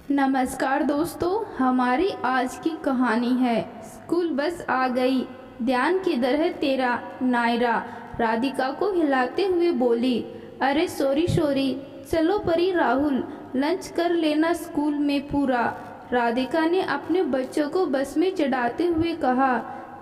नमस्कार दोस्तों, हमारी आज की कहानी है स्कूल बस आ गई। ध्यान किधर है तेरा? नायरा राधिका को हिलाते हुए बोली। अरे सॉरी, चलो परी राहुल, लंच कर लेना स्कूल में पूरा। राधिका ने अपने बच्चों को बस में चढ़ाते हुए कहा।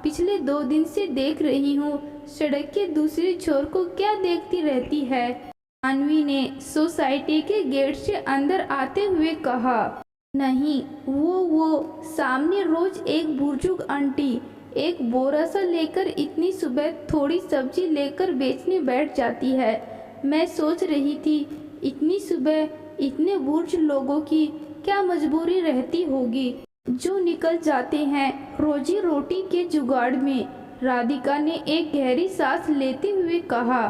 पिछले 2 दिन से देख रही हूँ, सड़क के दूसरे छोर को क्या देखती रहती है? मानवी ने सोसाइटी के गेट से अंदर आते हुए कहा। नहीं, वो सामने रोज एक बुजुर्ग आंटी एक बोरा सा लेकर इतनी सुबह थोड़ी सब्जी लेकर बेचने बैठ जाती है। मैं सोच रही थी, इतनी सुबह इतने बुजुर्ग लोगों की क्या मजबूरी रहती होगी जो निकल जाते हैं रोजी रोटी के जुगाड़ में। राधिका ने एक गहरी सांस लेते हुए कहा।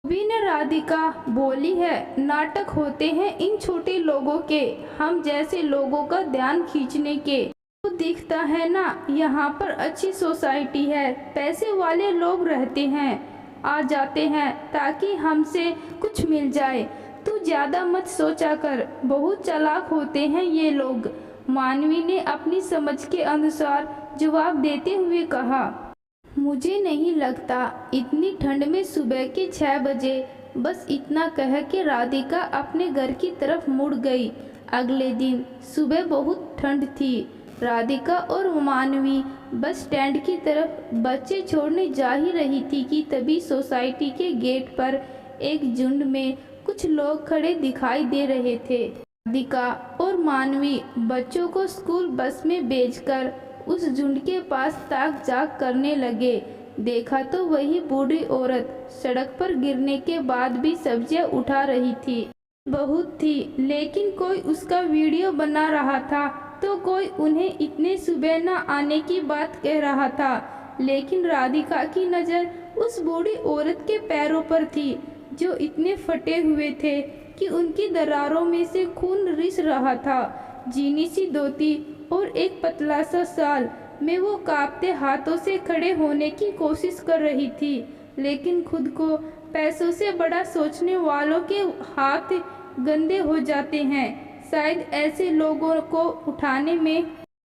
भी ने राधिका बोली है, नाटक होते हैं इन छोटे लोगों के, हम जैसे लोगों का ध्यान खींचने के। तो दिखता है ना, यहाँ पर अच्छी सोसाइटी है, पैसे वाले लोग रहते हैं, आ जाते हैं ताकि हमसे कुछ मिल जाए। तू ज्यादा मत सोचा कर, बहुत चालाक होते हैं ये लोग। मानवी ने अपनी समझ के अनुसार जवाब देते हुए कहा। मुझे नहीं लगता इतनी ठंड में सुबह के 6 बजे। बस इतना कह के राधिका अपने घर की तरफ मुड़ गई। अगले दिन सुबह बहुत ठंड थी। राधिका और मानवी बस स्टैंड की तरफ बच्चे छोड़ने जा ही रही थी कि तभी सोसाइटी के गेट पर एक झुंड में कुछ लोग खड़े दिखाई दे रहे थे। राधिका और मानवी बच्चों को स्कूल बस में भेजकर उस झुंड के पास ताक झांक करने लगे। देखा तो वही बूढ़ी औरत सड़क पर गिरने के बाद भी सब्जियां उठा रही थी। बहुत थी, लेकिन कोई उसका वीडियो बना रहा था तो कोई उन्हें इतने सुबह न आने की बात कह रहा था। लेकिन राधिका की नज़र उस बूढ़ी औरत के पैरों पर थी जो इतने फटे हुए थे कि उनकी दरारों में से खून रिस रहा था। जीनी सी धोती और एक पतला सा साल में वो कांपते हाथों से खड़े होने की कोशिश कर रही थी, लेकिन खुद को पैसों से बड़ा सोचने वालों के हाथ गंदे हो जाते हैं। शायद ऐसे लोगों को उठाने में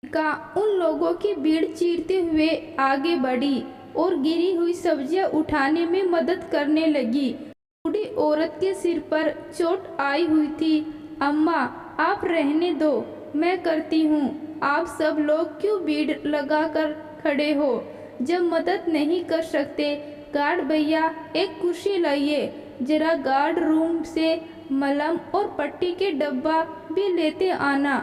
का उन लोगों की भीड़ चीरते हुए आगे बढ़ी और गिरी हुई सब्जियां उठाने में मदद करने लगी। बूढ़ी औरत के सिर पर चोट आई हुई थी। अम्मा, आप रहने दो, मैं करती हूँ। आप सब लोग क्यों भीड़ लगा कर खड़े हो? जब मदद नहीं कर सकते, गार्ड भैया एक कुर्सी लाइए, जरा गार्ड रूम से मलहम और पट्टी के डब्बा भी लेते आना।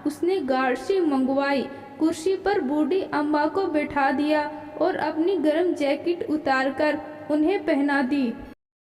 उसने गार्ड से मंगवाई। कुर्सी पर बूढ़ी अम्मा को बैठा दिया और अपनी गर्म जैकेट उतारकर उन्हें पहना दी।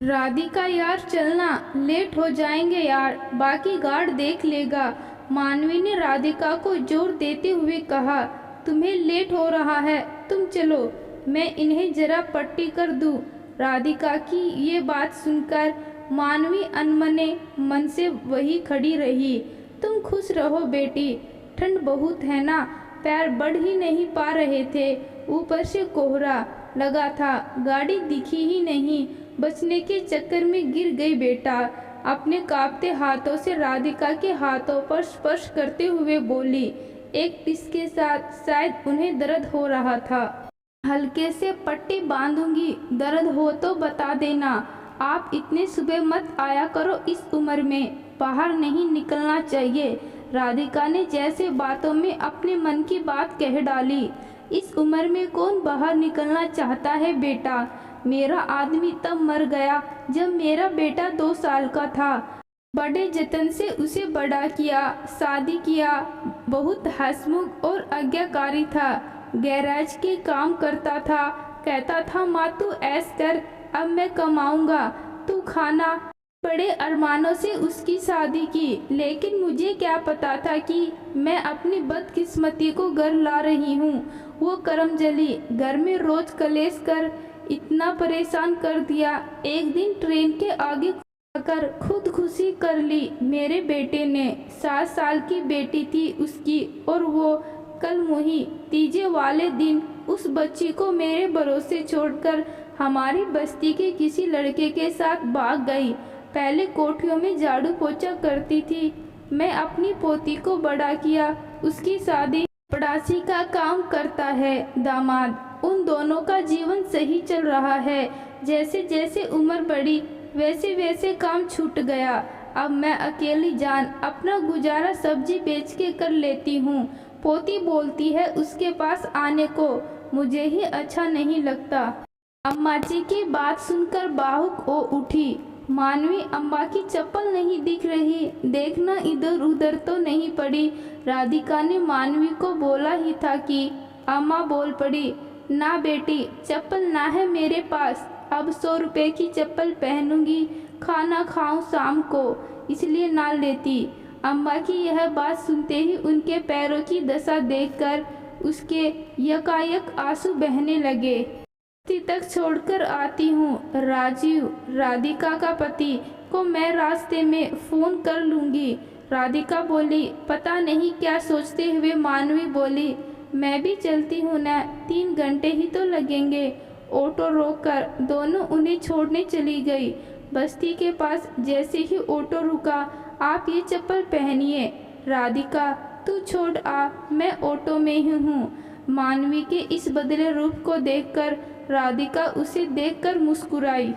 राधिका यार चलना, लेट हो जाएंगे यार, बाकी गार्ड देख लेगा। मानवी ने राधिका को जोर देते हुए कहा। तुम्हें लेट हो रहा है, तुम चलो, मैं इन्हें जरा पट्टी कर दूं। राधिका की ये बात सुनकर मानवी अनमने मन से वही खड़ी रही। तुम खुश रहो बेटी, ठंड बहुत है ना, पैर बढ़ ही नहीं पा रहे थे, ऊपर से कोहरा लगा था, गाड़ी दिखी ही नहीं, बचने के चक्कर में गिर गई बेटा। अपने कांपते हाथों से राधिका के हाथों पर स्पर्श करते हुए बोली, एक टिस के साथ। शायद उन्हें दर्द हो रहा था। हल्के से पट्टी बांधूंगी, दर्द हो तो बता देना। आप इतने सुबह मत आया करो, इस उम्र में बाहर नहीं निकलना चाहिए। राधिका ने जैसे बातों में अपने मन की बात कह डाली। इस उम्र में कौन बाहर निकलना चाहता है बेटा? मेरा आदमी तब मर गया जब मेरा बेटा 2 साल का था। बड़े जतन से उसे बड़ा किया, शादी किया। बहुत हंसमुख और आज्ञाकारी था, गैराज के काम करता था। कहता था माँ तू ऐश कर, अब मैं कमाऊंगा, तू खाना। बड़े अरमानों से उसकी शादी की, लेकिन मुझे क्या पता था कि मैं अपनी बदकिस्मती को घर ला रही हूँ। वो करमजली घर में रोज कलेश कर इतना परेशान कर दिया। एक दिन ट्रेन के आगे आकर खुदकुशी कर ली मेरे बेटे ने। 7 साल की बेटी थी उसकी, और वो कल मुही तीजे वाले दिन उस बच्ची को मेरे भरोसे छोड़कर हमारी बस्ती के किसी लड़के के साथ भाग गई। पहले कोठियों में झाड़ू पोछा करती थी, मैं अपनी पोती को बड़ा किया, उसकी शादी पड़ासी का काम करता है दामाद। उन दोनों का जीवन सही चल रहा है। जैसे जैसे उम्र बढ़ी वैसे वैसे काम छूट गया। अब मैं अकेली जान अपना गुजारा सब्जी बेच के कर लेती हूँ। पोती बोलती है उसके पास आने को, मुझे ही अच्छा नहीं लगता। अम्मा जी की बात सुनकर बाहुक हो उठी। मानवी, अम्मा की चप्पल नहीं दिख रही, देखना इधर उधर तो नहीं पड़ी। राधिका ने मानवी को बोला ही था कि अम्मा बोल पड़ी, ना बेटी, चप्पल ना है मेरे पास। अब 100 रुपए की चप्पल पहनूंगी, खाना खाऊं शाम को, इसलिए ना लेती। अम्मा की यह बात सुनते ही उनके पैरों की दशा देखकर उसके यकायक आंसू बहने लगे। तक छोड़कर आती हूँ। राजीव, राधिका का पति, को मैं रास्ते में फ़ोन कर लूँगी। राधिका बोली। पता नहीं क्या सोचते हुए मानवी बोली, मैं भी चलती हूँ ना, 3 घंटे ही तो लगेंगे। ऑटो रोककर दोनों उन्हें छोड़ने चली गई। बस्ती के पास जैसे ही ऑटो रुका, आप ये चप्पल पहनिए। राधिका, तू छोड़ आ, मैं ऑटो में ही हूँ। मानवी के इस बदले रूप को देखकर राधिका उसे देखकर मुस्कुराई।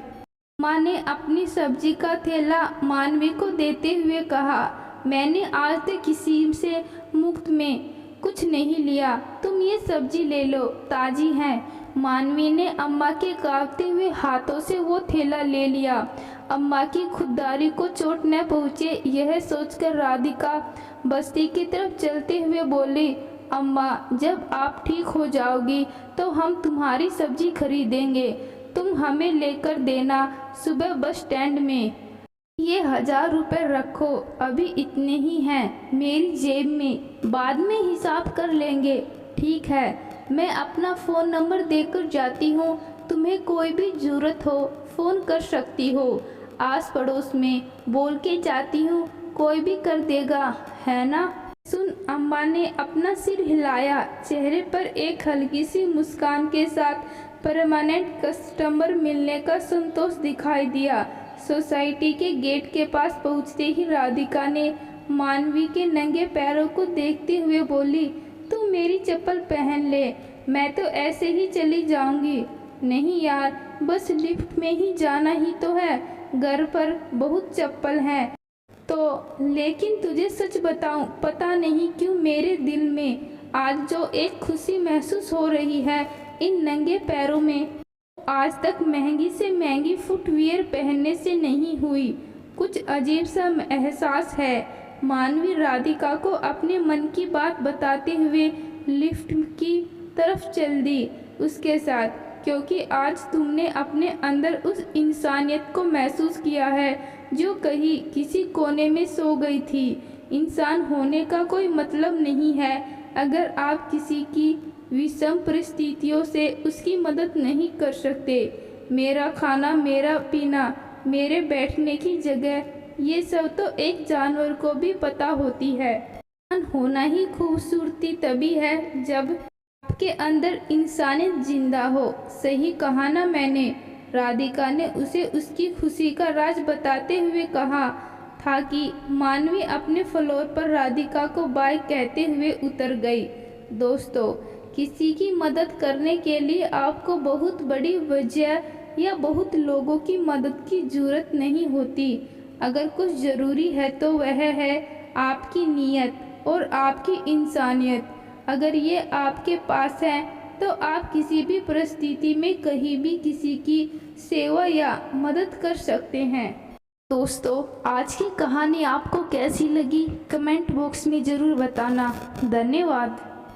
माँ ने अपनी सब्जी का थैला मानवी को देते हुए कहा, मैंने आज तक किसी से मुफ्त में कुछ नहीं लिया, तुम ये सब्जी ले लो, ताजी है। मानवी ने अम्मा के कांपते हुए हाथों से वो थैला ले लिया। अम्मा की खुददारी को चोट न पहुँचे, यह सोचकर राधिका बस्ती की तरफ चलते हुए बोली, अम्मा, जब आप ठीक हो जाओगी तो हम तुम्हारी सब्जी खरीदेंगे, तुम हमें लेकर देना सुबह बस स्टैंड में। ये 1000 रुपये रखो, अभी इतने ही हैं मेरी जेब में, बाद में हिसाब कर लेंगे। ठीक है, मैं अपना फ़ोन नंबर देकर जाती हूँ, तुम्हें कोई भी ज़रूरत हो फ़ोन कर सकती हो। आस पड़ोस में बोल के जाती हूँ, कोई भी कर देगा, है ना। सुन, अम्मा ने अपना सिर हिलाया, चेहरे पर एक हल्की सी मुस्कान के साथ परमानेंट कस्टमर मिलने का संतोष दिखाई दिया। सोसाइटी के गेट के पास पहुंचते ही राधिका ने मानवी के नंगे पैरों को देखते हुए बोली, तू मेरी चप्पल पहन ले, मैं तो ऐसे ही चली जाऊंगी। नहीं यार, बस लिफ्ट में ही जाना ही तो है, घर पर बहुत चप्पल हैं तो। लेकिन तुझे सच बताऊं, पता नहीं क्यों मेरे दिल में आज जो एक खुशी महसूस हो रही है इन नंगे पैरों में, आज तक महंगी से महंगी फुटवियर पहनने से नहीं हुई। कुछ अजीब सा एहसास है। मानवी राधिका को अपने मन की बात बताते हुए लिफ्ट की तरफ चल दी उसके साथ, क्योंकि आज तुमने अपने अंदर उस इंसानियत को महसूस किया है जो कहीं किसी कोने में सो गई थी। इंसान होने का कोई मतलब नहीं है अगर आप किसी की विषम परिस्थितियों से उसकी मदद नहीं कर सकते। मेरा खाना, मेरा पीना, मेरे बैठने की जगह, ये सब तो एक जानवर को भी पता होती है। इंसान होना ही खूबसूरती तभी है जब आपके अंदर इंसानियत जिंदा हो। सही कहा ना मैंने। राधिका ने उसे उसकी खुशी का राज बताते हुए कहा था कि मानवी अपने फ्लोर पर राधिका को बाय कहते हुए उतर गई। दोस्तों, किसी की मदद करने के लिए आपको बहुत बड़ी वजह या बहुत लोगों की मदद की जरूरत नहीं होती। अगर कुछ ज़रूरी है तो वह है आपकी नीयत और आपकी इंसानियत। अगर ये आपके पास है तो आप किसी भी परिस्थिति में कहीं भी किसी की सेवा या मदद कर सकते हैं। दोस्तों, आज की कहानी आपको कैसी लगी कमेंट बॉक्स में ज़रूर बताना। धन्यवाद।